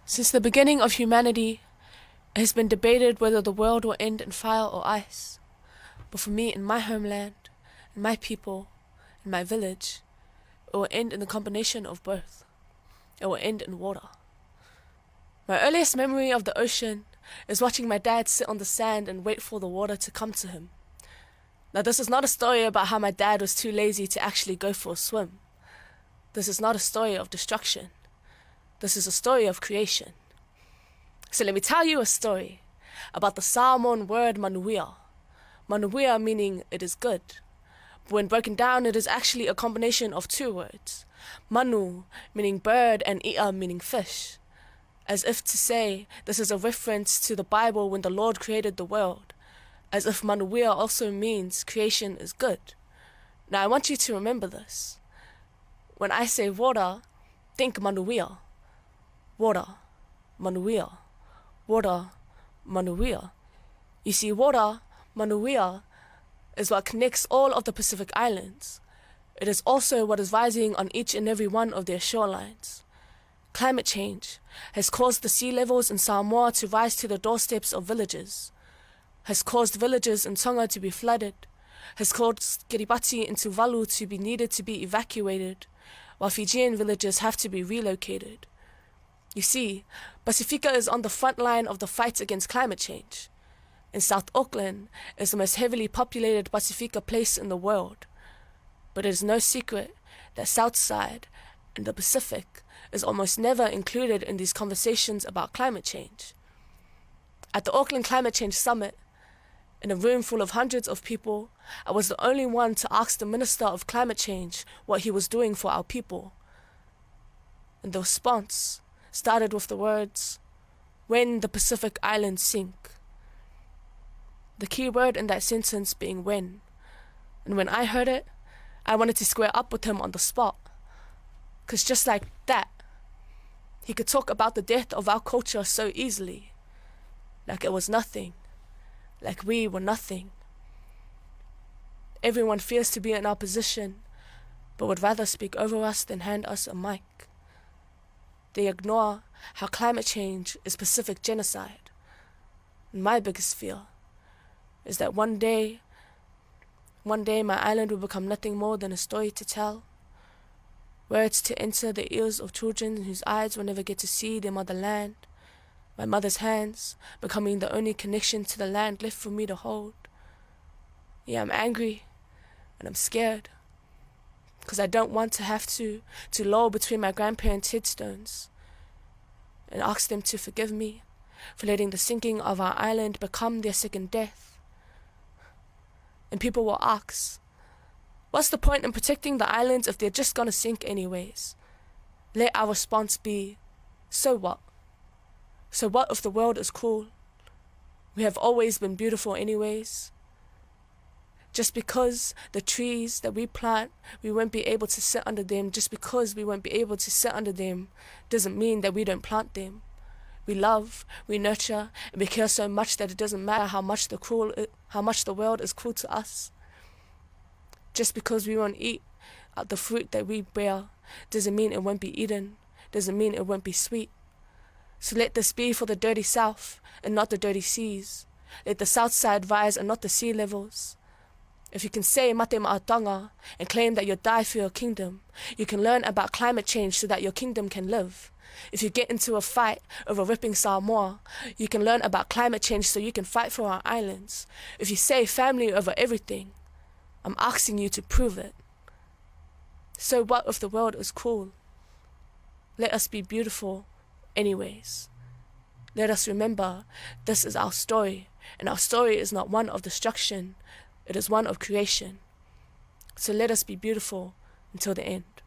Since the beginning of humanity, it has been debated whether the world will end in fire or ice. But for me, in my homeland, in my people, in my village, it will end in the combination of both. It will end in water. My earliest memory of the ocean is watching my dad sit on the sand and wait for the water to come to him. Now, this is not a story about how my dad was too lazy to actually go for a swim. This is not a story of destruction. This is a story of creation. So let me tell you a story about the Samoan word manuia. Manuia meaning it is good. But when broken down, it is actually a combination of two words. Manu meaning bird and ia meaning fish. As if to say this is a reference to the Bible when the Lord created the world. As if manuia also means creation is good. Now I want you to remember this. When I say water, think manuia. Water, manuia. Water, manuia. You see, water, manuia, is what connects all of the Pacific Islands. It is also what is rising on each and every one of their shorelines. Climate change has caused the sea levels in Samoa to rise to the doorsteps of villages, has caused villages in Tonga to be flooded, has caused Kiribati in Tuvalu to be needed to be evacuated, while Fijian villages have to be relocated. You see, Pasifika is on the front line of the fight against climate change. And South Auckland is the most heavily populated Pasifika place in the world. But it is no secret that Southside and the Pacific is almost never included in these conversations about climate change. At the Auckland Climate Change Summit, in a room full of hundreds of people, I was the only one to ask the Minister of Climate Change what he was doing for our people. And the response started with the words, "When the Pacific Islands sink." The key word in that sentence being when. And when I heard it, I wanted to square up with him on the spot. 'Cause just like that, he could talk about the death of our culture so easily. Like it was nothing. Like we were nothing. Everyone fears to be in our position, but would rather speak over us than hand us a mic. They ignore how climate change is Pacific genocide. And my biggest fear is that one day my island will become nothing more than a story to tell, words to enter the ears of children whose eyes will never get to see their motherland, my mother's hands becoming the only connection to the land left for me to hold. Yeah, I'm angry and I'm scared, because I don't want to have to loll between my grandparents' headstones and ask them to forgive me for letting the sinking of our island become their second death. And people will ask, what's the point in protecting the islands if they're just gonna sink anyways? Let our response be, so what? So what if the world is cruel? We have always been beautiful anyways. Just because the trees that we plant, we won't be able to sit under them, just because we won't be able to sit under them, doesn't mean that we don't plant them. We love, we nurture, and we care so much that it doesn't matter how much the world is cruel to us. Just because we won't eat the fruit that we bear, doesn't mean it won't be eaten, doesn't mean it won't be sweet. So let this be for the dirty South and not the dirty seas. Let the South side rise and not the sea levels. If you can say mate ma'atanga and claim that you'll die for your kingdom, you can learn about climate change so that your kingdom can live. If you get into a fight over ripping Samoa, you can learn about climate change so you can fight for our islands. If you say family over everything, I'm asking you to prove it. So what if the world is cruel? Let us be beautiful anyways. Let us remember this is our story, and our story is not one of destruction, it is one of creation. So let us be beautiful until the end.